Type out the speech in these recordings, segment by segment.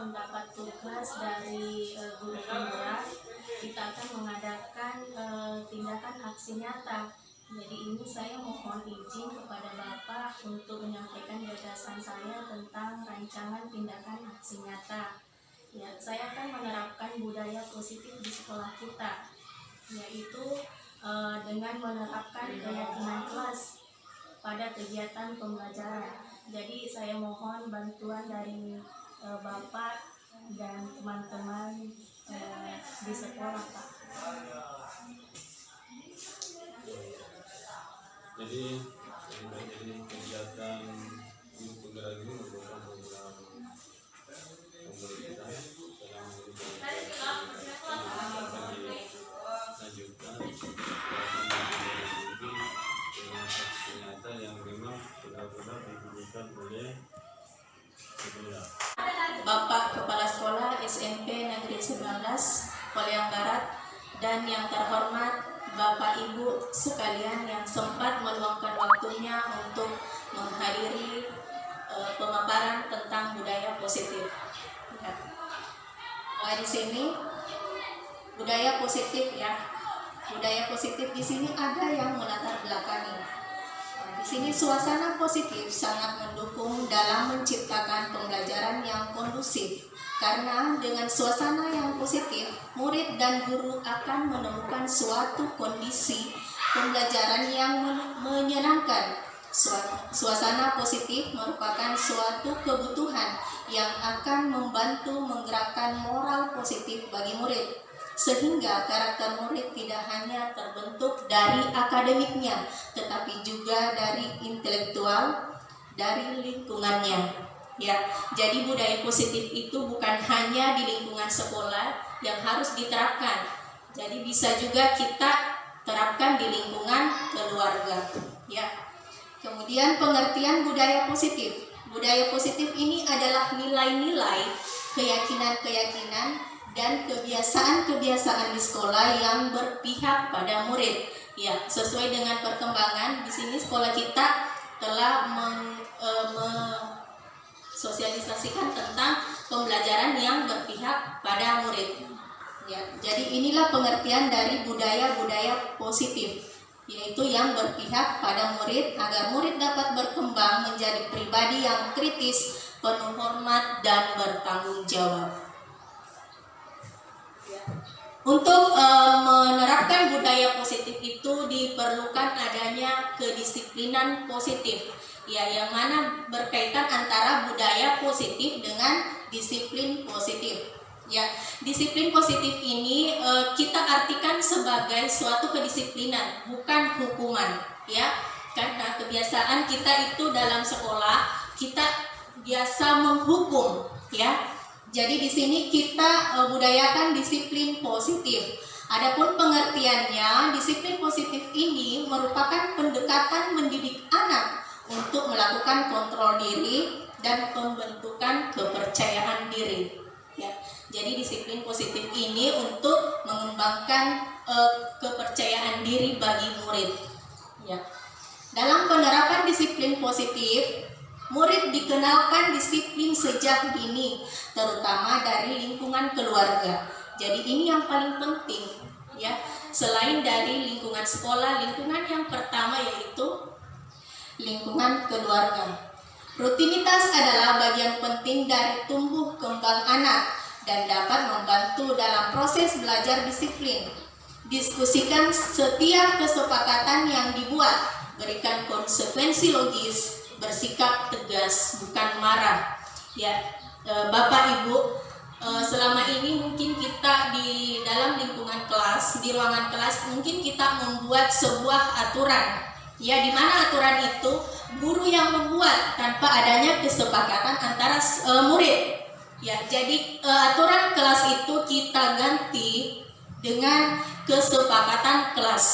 mendapat tugas dari guru pemula, kita akan mengadakan tindakan aksi nyata. Jadi ini saya mohon izin kepada Bapak untuk menyampaikan gagasan saya tentang rancangan tindakan aksi nyata. Ya, saya akan menerapkan budaya positif di sekolah kita, yaitu dengan menerapkan keyakinan kelas pada kegiatan pembelajaran. Jadi saya mohon bantuan dari Bapak dan teman-teman di sekolah, Pak. Jadi kegiatan guru penggerak ini merupakan program pemerintah dalam dilanjutkan dengan aksi nyata yang memang benar-benar dibutuhkan oleh sekolah. Bapak Kepala Sekolah SMP Negeri 19 Poliang Barat dan yang terhormat Bapak Ibu sekalian yang sempat meluangkan waktunya untuk menghadiri pemaparan tentang budaya positif. Ya. Di sini budaya positif ya. Budaya positif di sini ada yang melatar belakangi. Di sini suasana positif sangat mendukung dalam menciptakan pembelajaran yang kondusif. Karena dengan suasana yang positif, murid dan guru akan menemukan suatu kondisi pembelajaran yang menyenangkan. Suasana positif merupakan suatu kebutuhan yang akan membantu menggerakkan moral positif bagi murid, sehingga karakter murid tidak hanya terbentuk dari akademiknya, tetapi juga dari intelektual, dari lingkungannya. Ya, jadi budaya positif itu bukan hanya di lingkungan sekolah yang harus diterapkan. Jadi bisa juga kita terapkan di lingkungan keluarga. Ya. Kemudian pengertian budaya positif. Budaya positif ini adalah nilai-nilai, keyakinan-keyakinan dan kebiasaan-kebiasaan di sekolah yang berpihak pada murid. Ya, sesuai dengan perkembangan di sini sekolah kita telah sosialisasikan tentang pembelajaran yang berpihak pada murid. Ya, jadi inilah pengertian dari budaya-budaya positif, yaitu yang berpihak pada murid agar murid dapat berkembang menjadi pribadi yang kritis, penuh hormat dan bertanggung jawab. Ya. Untuk menerapkan budaya positif itu diperlukan adanya kedisiplinan positif. Ya, yang mana berkaitan antara budaya positif dengan disiplin positif. Ya, disiplin positif ini kita artikan sebagai suatu kedisiplinan, bukan hukuman. Ya, karena kebiasaan kita itu dalam sekolah kita biasa menghukum. Ya, jadi di sini kita budayakan disiplin positif. Adapun pengertiannya, disiplin positif ini merupakan pendekatan mendidik anak untuk melakukan kontrol diri dan pembentukan kepercayaan diri. Ya, jadi disiplin positif ini untuk mengembangkan kepercayaan diri bagi murid. Ya. Dalam penerapan disiplin positif, murid dikenalkan disiplin sejak dini, terutama dari lingkungan keluarga. Jadi ini yang paling penting, ya. Selain dari lingkungan sekolah, lingkungan yang pertama yaitu lingkungan keluarga. Rutinitas adalah bagian penting dari tumbuh kembang anak dan dapat membantu dalam proses belajar disiplin. Diskusikan setiap kesepakatan yang dibuat, berikan konsekuensi logis, bersikap tegas, bukan marah. Ya, Bapak Ibu, selama ini mungkin kita di dalam lingkungan kelas, di ruangan kelas, mungkin kita membuat sebuah aturan. Ya, di mana aturan itu guru yang membuat tanpa adanya kesepakatan antara murid. Ya, jadi aturan kelas itu kita ganti dengan kesepakatan kelas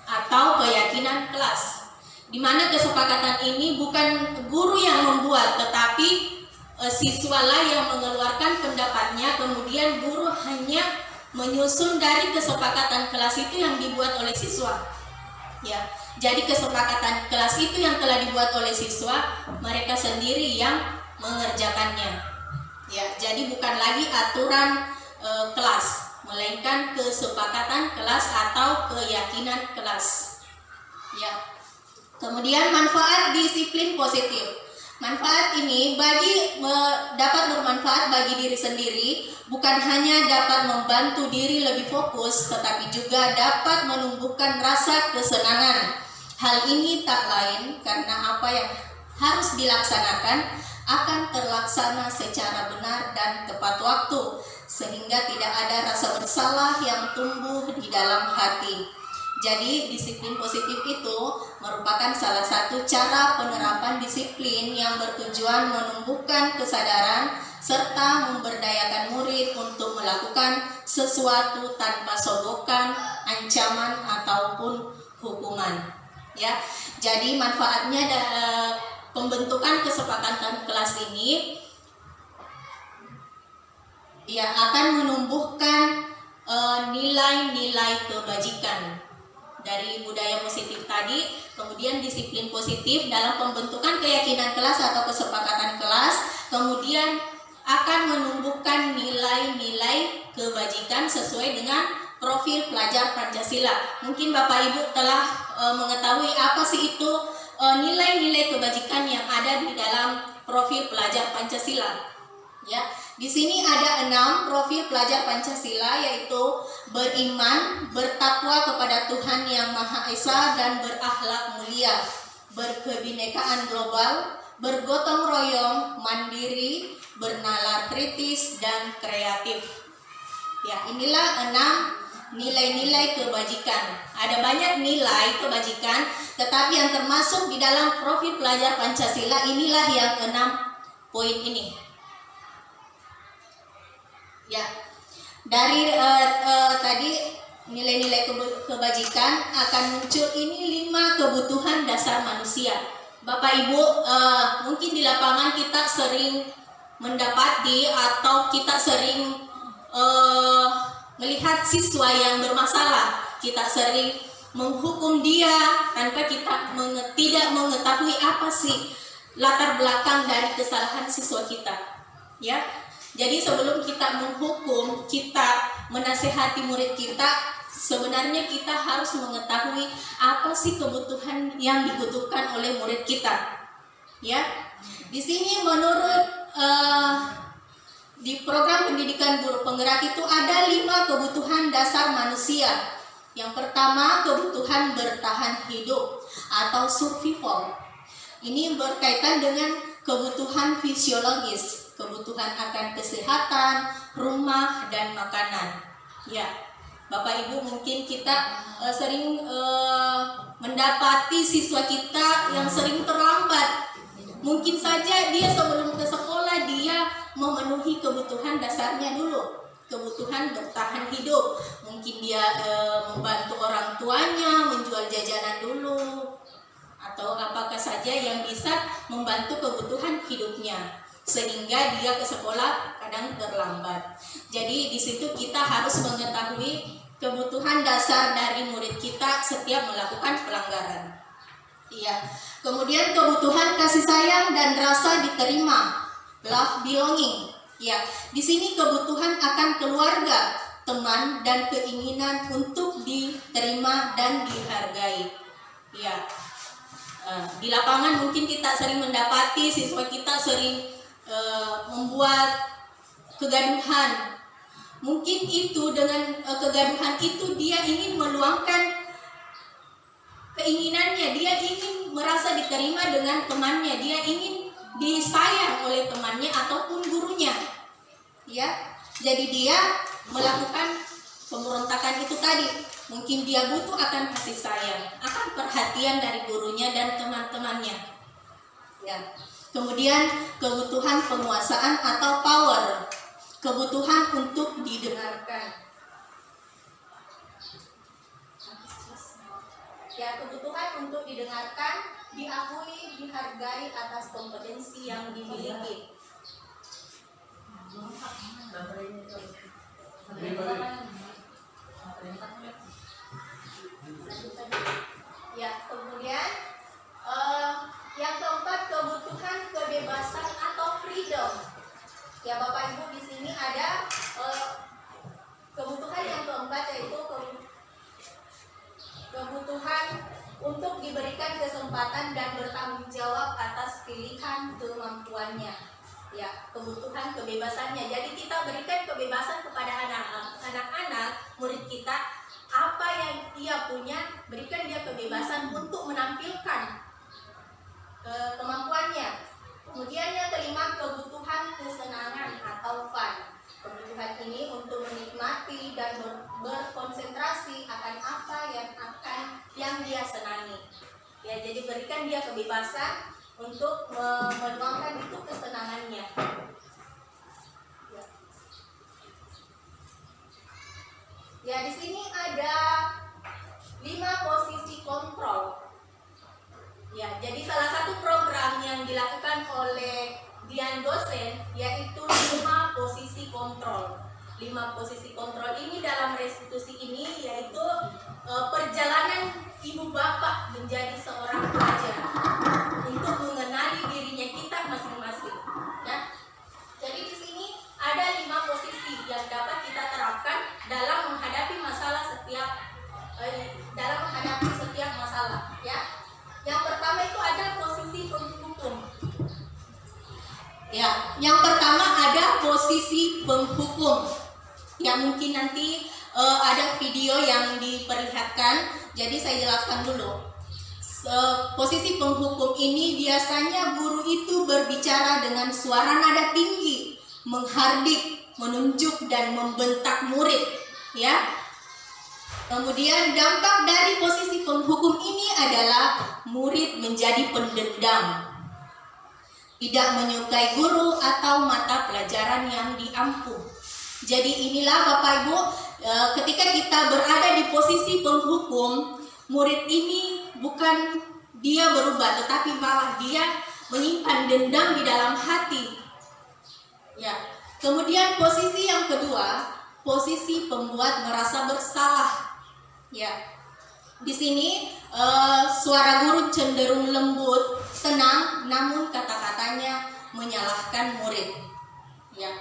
atau keyakinan kelas. Di mana kesepakatan ini bukan guru yang membuat, tetapi siswalah yang mengeluarkan pendapatnya, kemudian guru hanya menyusun dari kesepakatan kelas itu yang dibuat oleh siswa. Ya, jadi kesepakatan kelas itu yang telah dibuat oleh siswa, mereka sendiri yang mengerjakannya. Ya, jadi bukan lagi aturan kelas, melainkan kesepakatan kelas atau keyakinan kelas. Ya. Kemudian manfaat disiplin positif. Manfaat ini dapat bermanfaat bagi diri sendiri, bukan hanya dapat membantu diri lebih fokus, tetapi juga dapat menumbuhkan rasa kesenangan. Hal ini tak lain karena apa yang harus dilaksanakan akan terlaksana secara benar dan tepat waktu, sehingga tidak ada rasa bersalah yang tumbuh di dalam hati. Jadi disiplin positif itu merupakan salah satu cara penerapan disiplin yang bertujuan menumbuhkan kesadaran serta memberdayakan murid untuk melakukan sesuatu tanpa sogokan, ancaman ataupun hukuman. Ya, jadi manfaatnya pembentukan kesepakatan kelas ini ya akan menumbuhkan nilai-nilai kebajikan dari budaya positif tadi. Kemudian disiplin positif dalam pembentukan keyakinan kelas atau kesepakatan kelas, kemudian akan menumbuhkan nilai-nilai kebajikan sesuai dengan profil pelajar Pancasila. Mungkin Bapak Ibu telah mengetahui apa sih itu nilai-nilai kebajikan yang ada di dalam profil pelajar Pancasila. Ya, di sini ada 6 profil pelajar Pancasila, yaitu beriman, bertakwa kepada Tuhan Yang Maha Esa dan berakhlak mulia, berkebinekaan global, bergotong royong, mandiri, bernalar kritis dan kreatif. Ya, inilah 6 nilai-nilai kebajikan. Ada banyak nilai kebajikan, tetapi yang termasuk di dalam profil pelajar Pancasila inilah yang 6 poin ini. Ya, dari tadi nilai-nilai kebajikan akan muncul ini 5 kebutuhan dasar manusia. Bapak Ibu, mungkin di lapangan kita sering mendapati atau kita sering melihat siswa yang bermasalah. Kita sering menghukum dia tanpa kita tidak mengetahui apa sih latar belakang dari kesalahan siswa kita. Ya. Jadi sebelum kita menghukum, kita menasehati murid kita, sebenarnya kita harus mengetahui apa sih kebutuhan yang dibutuhkan oleh murid kita. Ya, di sini menurut di program pendidikan guru penggerak itu ada 5 kebutuhan dasar manusia. Yang pertama, kebutuhan bertahan hidup atau survival. Ini berkaitan dengan kebutuhan fisiologis, kebutuhan akan kesehatan, rumah, dan makanan. Ya, Bapak Ibu, mungkin kita sering mendapati siswa kita yang sering terlambat. Mungkin saja dia sebelum ke sekolah dia memenuhi kebutuhan dasarnya dulu, kebutuhan bertahan hidup. Mungkin dia membantu orang tuanya menjual jajanan dulu, atau apakah saja yang bisa membantu kebutuhan hidupnya, sehingga dia ke sekolah kadang terlambat. Jadi di situ kita harus mengetahui kebutuhan dasar dari murid kita setiap melakukan pelanggaran. Iya. Kemudian kebutuhan kasih sayang dan rasa diterima, love belonging. Ya, di sini kebutuhan akan keluarga, teman, dan keinginan untuk diterima dan dihargai. Ya. Di lapangan mungkin kita sering mendapati siswa kita sering membuat kegaduhan. Mungkin itu dengan kegaduhan itu dia ingin meluangkan keinginannya, dia ingin merasa diterima dengan temannya, dia ingin disayang oleh temannya ataupun gurunya. Ya, jadi dia melakukan pemberontakan itu tadi. Mungkin dia butuh akan kasih sayang, akan perhatian dari gurunya dan teman-temannya. Ya. Kemudian kebutuhan penguasaan atau power, kebutuhan untuk didengarkan. Ya, kebutuhan untuk didengarkan, diakui, dihargai atas kompetensi yang dimiliki. Ya, kemudian yang keempat, kebutuhan kebebasan atau freedom. Ya Bapak Ibu, di sini ada kebutuhan yang keempat, yaitu kebutuhan untuk diberikan kesempatan dan bertanggung jawab atas pilihan kemampuannya. Ya, kebutuhan kebebasannya. Jadi kita berikan kebebasan kepada anak-anak murid kita, apa yang dia punya, berikan dia kebebasan untuk menampilkan kemampuannya. Kemudian yang kelima, kebutuhan kesenangan atau fun. Kebutuhan ini untuk menikmati dan berkonsentrasi akan apa yang dia senangi. Ya, jadi berikan dia kebebasan untuk menuangkan itu kesenangannya. Ya, di sini ada 5 posisi kontrol. Ya, jadi salah satu program yang dilakukan oleh Dian dosen yaitu 5 posisi kontrol. 5 posisi kontrol ini dalam restitusi ini yaitu perjalanan ibu bapak menjadi seorang pelajar untuk mengenali dirinya kita masing-masing. Ya. Jadi di sini ada 5 posisi yang dapat kita terapkan dalam menghadapi setiap masalah. Ya. Yang pertama itu ada posisi penghukum. Ya, yang pertama ada posisi penghukum. Ya, mungkin nanti ada video yang diperlihatkan. Jadi saya jelaskan dulu. Posisi penghukum ini biasanya guru itu berbicara dengan suara nada tinggi, menghardik, menunjuk dan membentak murid. Ya. Kemudian dampak dari posisi penghukum ini adalah murid menjadi pendendam, tidak menyukai guru atau mata pelajaran yang diampu. Jadi inilah Bapak Ibu, ketika kita berada di posisi penghukum, murid ini bukan dia berubah, tetapi malah dia menyimpan dendam di dalam hati. Ya. Kemudian posisi yang kedua, posisi pembuat merasa bersalah. Ya, di sini suara guru cenderung lembut, tenang, namun kata-katanya menyalahkan murid. Ya,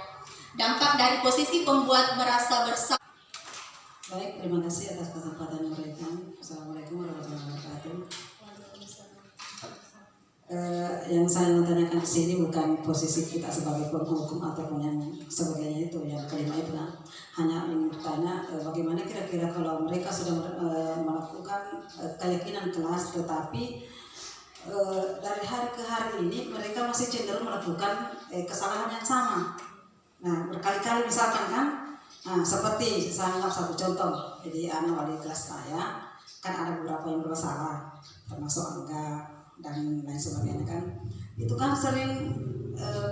dampak dari posisi pembuat merasa bersalah. Baik, terima kasih atas kesempatan mereka. Assalamualaikum warahmatullahi wabarakatuh. Yang saya mau tanyakan di sini bukan posisi kita sebagai penghukum ataupun yang sebagainya itu, yang kelima itu kan. Hanya ingin bertanya bagaimana kira-kira kalau mereka sudah melakukan keyakinan kelas, tetapi dari hari ke hari ini mereka masih cenderung melakukan kesalahan yang sama. Nah, berkali-kali misalkan kan, seperti saya anggap satu contoh, jadi wali kelas saya kan ada beberapa yang bersalah, termasuk Angga dan lain sebagainya kan. Itu kan sering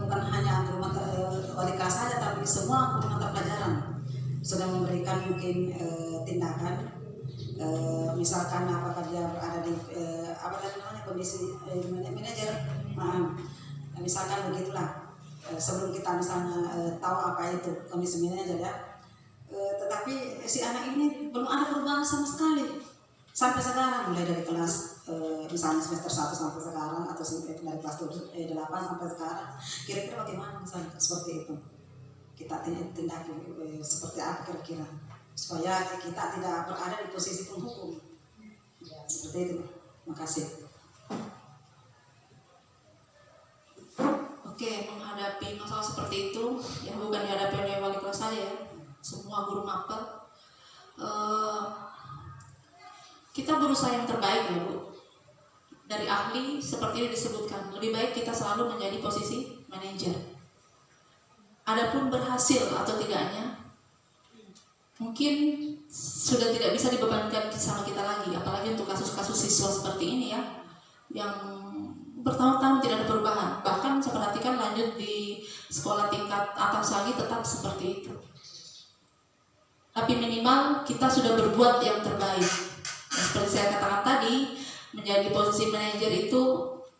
bukan hanya wali kelas saja, tapi semua guru mata pelajaran sudah memberikan mungkin tindakan, misalkan apakah dia berada di kondisi manajer, misalkan begitulah. Sebelum kita misalnya tahu apa itu kondisi manajer ya, tetapi si anak ini belum ada perubahan sama sekali sampai sekarang, mulai dari kelas misalnya semester 1 sampai sekarang, atau dari kelas 8 sampai sekarang. Kira-kira bagaimana misalnya seperti itu? Kita tindak seperti apa kira-kira supaya kita tidak berada di posisi penghukum? Ya, seperti itu. Makasih. Oke, menghadapi masalah seperti itu yang bukan dihadapi oleh wali kelas saya, semua guru mapel, kita berusaha yang terbaik ya Bu. Dari ahli seperti ini disebutkan, lebih baik kita selalu menjadi posisi manajer. Adapun berhasil atau tidaknya, mungkin sudah tidak bisa dibebankan sama kita lagi, apalagi untuk kasus-kasus siswa seperti ini ya, yang bertahun-tahun tidak ada perubahan. Bahkan saya perhatikan lanjut di sekolah tingkat atas lagi tetap seperti itu. Tapi minimal kita sudah berbuat yang terbaik. Dan seperti saya katakan tadi, menjadi posisi manajer itu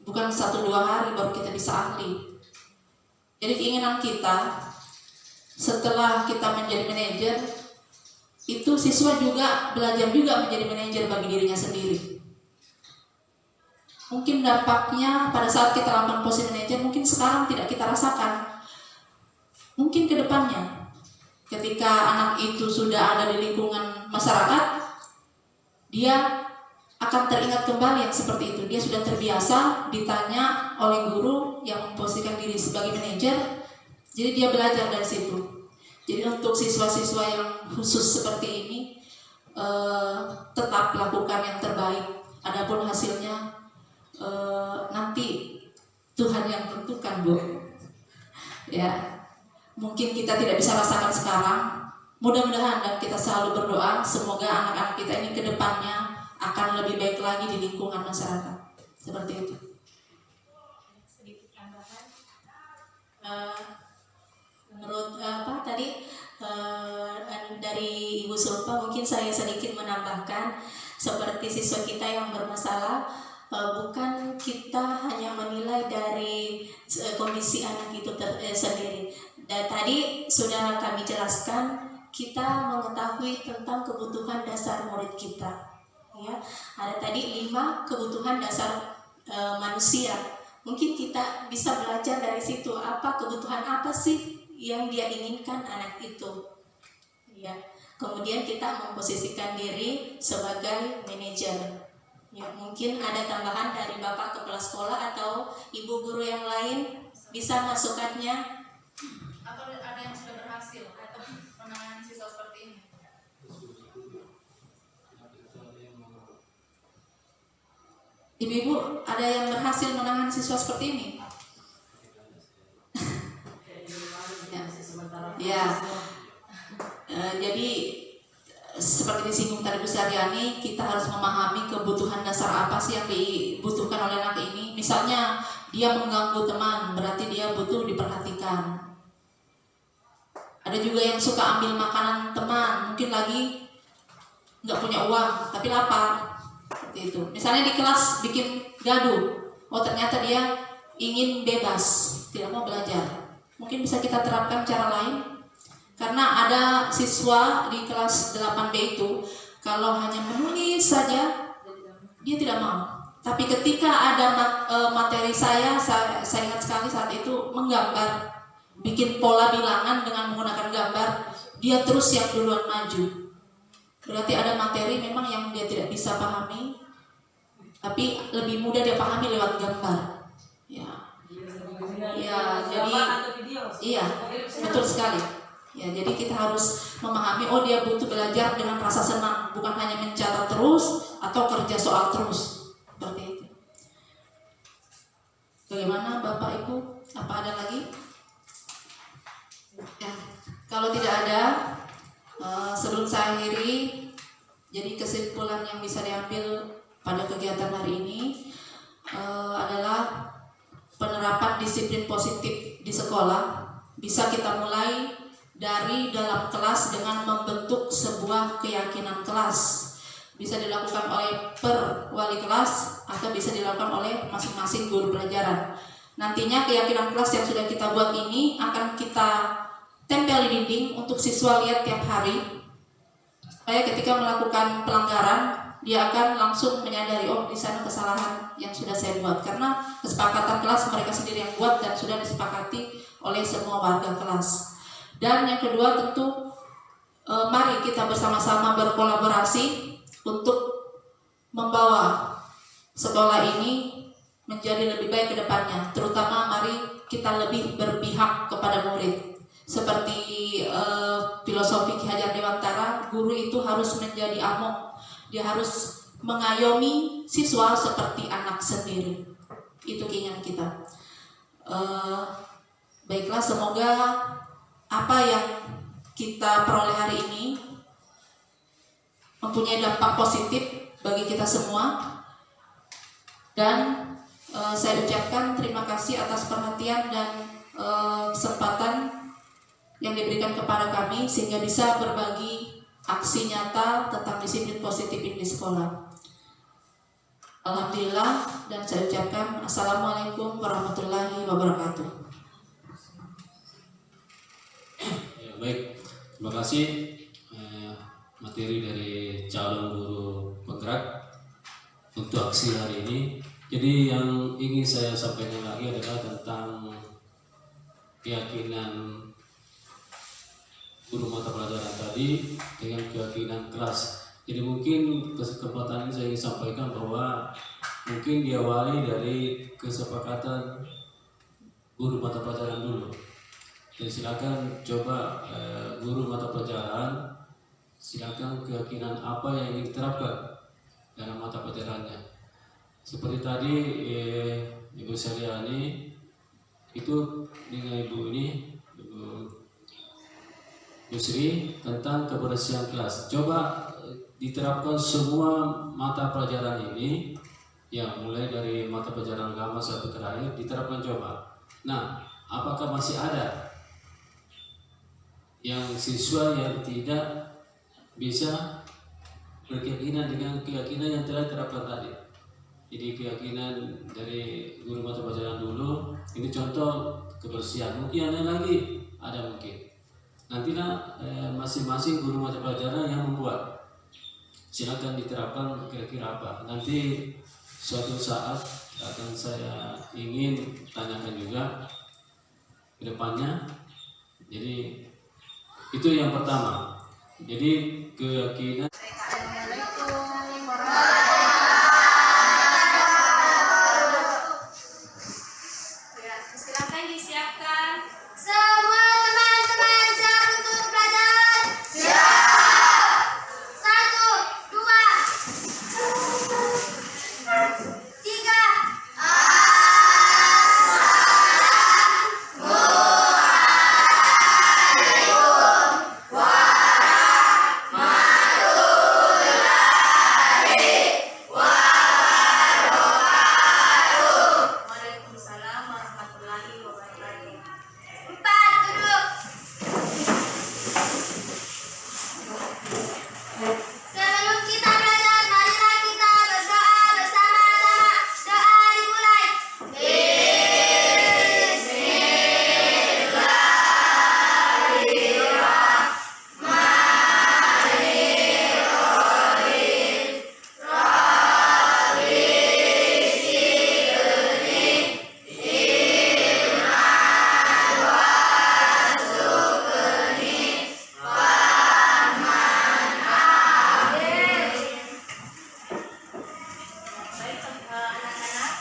bukan 1-2 hari baru kita bisa ahli. Jadi keinginan kita setelah kita menjadi manajer, itu siswa juga belajar juga menjadi manajer bagi dirinya sendiri. Mungkin dampaknya pada saat kita lakukan posisi manajer mungkin sekarang tidak kita rasakan. mungkin ke depannya ketika anak itu sudah ada di lingkungan masyarakat, dia akan teringat kembali yang seperti itu. Dia sudah terbiasa ditanya oleh guru yang memposisikan diri sebagai manajer, jadi dia belajar dari situ. Jadi untuk siswa-siswa yang khusus seperti ini, tetap lakukan yang terbaik. Adapun hasilnya nanti Tuhan yang tentukan, Bu. Ya, mungkin kita tidak bisa rasakan sekarang. Mudah-mudahan dan kita selalu berdoa semoga anak-anak kita ini ke depannya akan lebih baik lagi di lingkungan masyarakat. Seperti itu. Sedikit tambahan. Menurut tadi dari Ibu Sulfa, mungkin saya sedikit menambahkan seperti siswa kita yang bermasalah, bukan kita hanya menilai dari kondisi anak itu sendiri. Dan tadi sudah kami jelaskan, kita mengetahui tentang kebutuhan dasar murid kita. Ya, ada tadi 5 kebutuhan dasar manusia. Mungkin kita bisa belajar dari situ, kebutuhan apa sih yang dia inginkan anak itu. Ya, kemudian kita memposisikan diri sebagai manajer. Ya, mungkin ada tambahan dari Bapak kepala sekolah atau Ibu guru yang lain bisa masukannya. Atau ada yang sudah berhasil atau menangani siswa seperti ini? Ibu-ibu, ada yang berhasil menangani siswa seperti ini? Ya. Jadi seperti disinggung tadi Bu Saryani, kita harus memahami kebutuhan dasar apa sih yang dibutuhkan oleh anak ini. Misalnya dia mengganggu teman, berarti dia butuh diperhatikan. Ada juga yang suka ambil makanan teman, mungkin lagi nggak punya uang tapi lapar, seperti itu. Misalnya di kelas bikin gaduh, ternyata dia ingin bebas, tidak mau belajar. Mungkin bisa kita terapkan cara lain. Karena ada siswa di kelas 8B itu, kalau hanya menulis saja, dia tidak mau. Tapi ketika ada materi saya ingat sekali saat itu menggambar, bikin pola bilangan dengan menggunakan gambar, dia terus yang duluan maju. Berarti ada materi memang yang dia tidak bisa pahami, tapi lebih mudah dia pahami lewat gambar. Ya, jadi iya, betul sekali. Ya, jadi kita harus memahami, dia butuh belajar dengan rasa senang, bukan hanya mencatat terus atau kerja soal terus. Seperti itu. Bagaimana Bapak Ibu? Apa ada lagi? Ya, kalau tidak ada, sebelum saya akhiri, jadi kesimpulan yang bisa diambil pada kegiatan hari ini adalah penerapan disiplin positif di sekolah bisa kita mulai dari dalam kelas dengan membentuk sebuah keyakinan kelas. Bisa dilakukan oleh per wali kelas atau bisa dilakukan oleh masing-masing guru pelajaran. Nantinya keyakinan kelas yang sudah kita buat ini akan kita tempel di dinding untuk siswa lihat tiap hari, supaya ketika melakukan pelanggaran dia akan langsung menyadari, di sana kesalahan yang sudah saya buat, karena kesepakatan kelas mereka sendiri yang buat dan sudah disepakati oleh semua warga kelas. Dan yang kedua tentu mari kita bersama-sama berkolaborasi untuk membawa sekolah ini menjadi lebih baik ke depannya. Terutama mari kita lebih berpihak kepada murid. Seperti filosofi Ki Hajar Dewantara, guru itu harus menjadi amok. Dia harus mengayomi siswa seperti anak sendiri. Itu keinginan kita. Baiklah, semoga apa yang kita peroleh hari ini mempunyai dampak positif bagi kita semua. Dan saya ucapkan terima kasih atas perhatian dan kesempatan yang diberikan kepada kami sehingga bisa berbagi aksi nyata tentang disiplin positif di sekolah. Alhamdulillah, dan saya ucapkan Assalamualaikum warahmatullahi wabarakatuh. Ya, baik, terima kasih materi dari calon guru penggerak untuk aksi hari ini. Jadi yang ingin saya sampaikan lagi adalah tentang keyakinan guru mata pelajaran tadi dengan keyakinan kelas. Jadi mungkin kesempatan ini saya ingin sampaikan bahwa mungkin diawali dari kesepakatan guru mata pelajaran dulu. Jadi silakan coba guru mata pelajaran, silakan keyakinan apa yang ingin diterapkan dalam mata pelajarannya. Seperti tadi Ibu Seliani itu dengan Ibu ini, Ibu Yusri, tentang kebersihan kelas. Coba diterapkan semua mata pelajaran ini, ya mulai dari mata pelajaran agama sampai terakhir diterapkan coba. Nah, apakah masih ada yang siswa yang tidak bisa berkeyakinan dengan keyakinan yang telah diterapkan tadi? Jadi keyakinan dari guru mata pelajaran dulu, ini contoh kebersihan. Mungkin ada lagi, ada mungkin. Nantilah masing-masing guru mata pelajaran yang membuat. Silakan diterapkan kira-kira apa. Nanti suatu saat akan saya ingin tanyakan juga ke depannya. Jadi itu yang pertama. Jadi keyakinan. Silakan disiapkan. Semua teman-teman siap untuk belajar? Siap. 1, 2, 3. Waalaikumsalam warahmatullahi wabarakatuh. 4, duduk. Sebelum kita belajar, marilah kita berdoa bersama-sama. Doa dimulai. Baik anak-anak,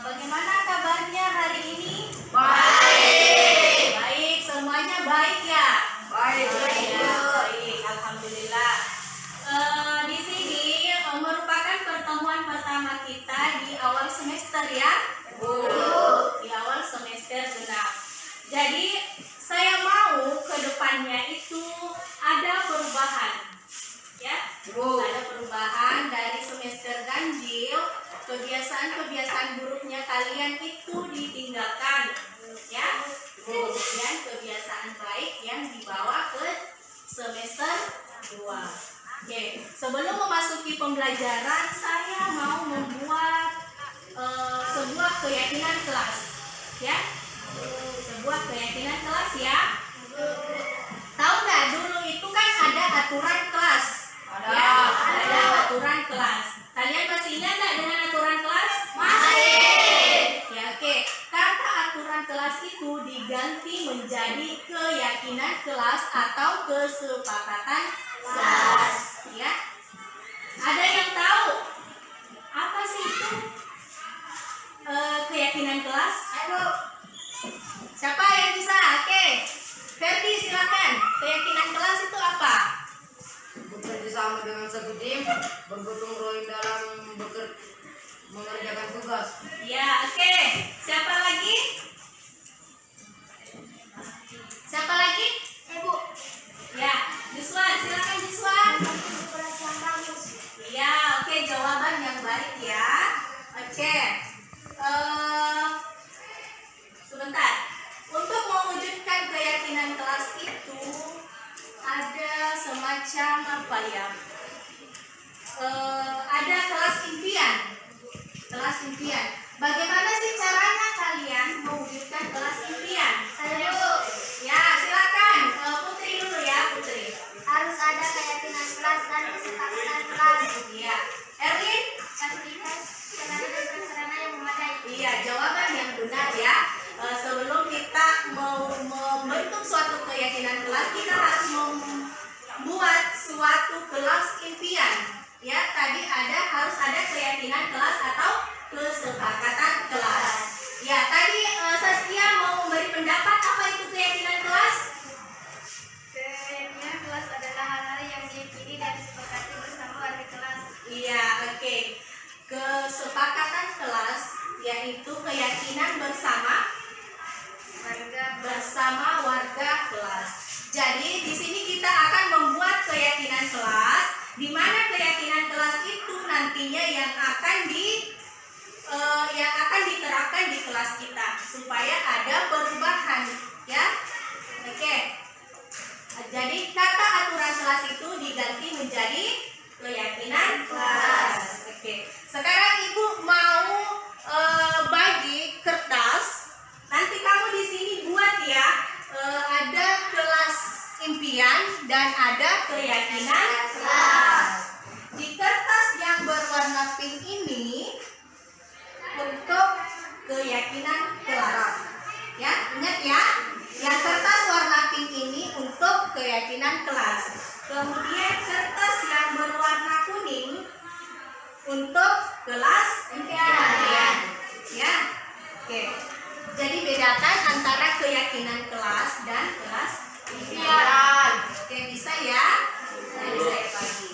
bagaimana kabarnya hari ini? Baik, semuanya baik ya? Baik, alhamdulillah. Di sini merupakan pertemuan pertama kita di awal semester ya? Di awal semester genap. Jadi saya mau ke depannya itu ada perubahan. Ya, ada perubahan dari semester ganjil, kebiasaan-kebiasaan buruknya kalian itu ditinggalkan, ya. Kemudian kebiasaan baik yang dibawa ke semester 2. Oke, sebelum memasuki pembelajaran, saya mau membuat sebuah keyakinan kelas, ya. Sebuah keyakinan kelas ya. Tahu nggak dulu itu kan ada aturan kelas. Ya, ada aturan kelas. Kalian masih ingat nggak dengan aturan kelas? Masih. Ya, oke. Kata aturan kelas itu diganti menjadi keyakinan kelas atau kesepakatan kelas. Ya. Ada yang tahu apa sih itu keyakinan kelas? Ayo. Siapa yang bisa? Oke. Ferdi silakan. Keyakinan kelas itu apa? Bekerja sama dengan satu tim, bergotong royong dalam mengerjakan tugas. Ya, oke. Siapa lagi? Siapa lagi? Ibu. Ya, Juswan, silakan Juswan. Ya, oke, jawaban yang baik ya. Oke. Sebentar. Untuk mewujudkan keyakinan kelas itu ada semacam apa ya? Ada kelas impian. Kelas impian. Bagaimana sih caranya kalian mewujudkan kelas impian? Saya dulu. Ya, silakan. Putri dulu ya, Putri. Harus ada keyakinan kelas dan kesepakatan kelas. Iya. Erwin? Fasilitas sarana dan prasarana yang memadai. Iya, jawaban yang benar ya. Sebelum kita mau membentuk suatu keyakinan keyakinan kelas, kita harus membuat suatu kelas impian. Ya, tadi harus ada keyakinan kelas atau kesepakatan kelas. Ya, tadi Saskia mau memberi pendapat apa itu keyakinan kelas? Keyakinan kelas adalah hal-hal yang diyakini dan disepakati bersama warga kelas. Iya, oke. Kesepakatan kelas yaitu keyakinan bersama warga kelas. Jadi di sini kita akan membuat keyakinan kelas, di mana keyakinan kelas itu nantinya yang akan diterapkan di kelas kita supaya ada perubahan, ya. Oke. Jadi kata aturan kelas itu diganti menjadi keyakinan kelas. Oke. Sekarang Ibu mau bagi kertas. Nanti kamu di sini buat ya. Ada kelas impian dan ada keyakinan kelas. Di kertas yang berwarna pink ini untuk keyakinan kelas. Ya, ingat ya. Yang kertas warna pink ini untuk keyakinan kelas. Kemudian kertas yang berwarna kuning untuk kelas impian. Ya. Oke. Jadi bedakan antara keyakinan kelas dan kelas impian. Oke, bisa ya? Jadi saya bagi.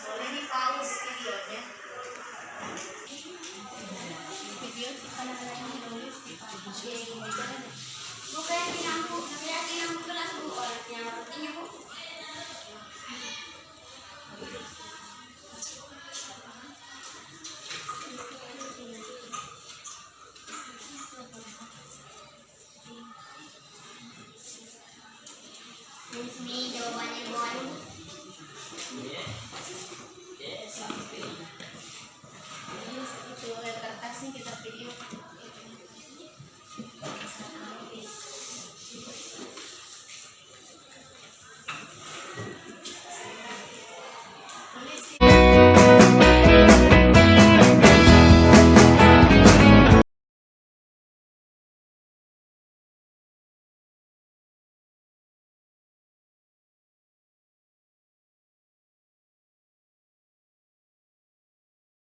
Boleh di pause videonya. Video kita lagi nulis di Bu, keyakinanku kelas Bu. Yang artinya Bu.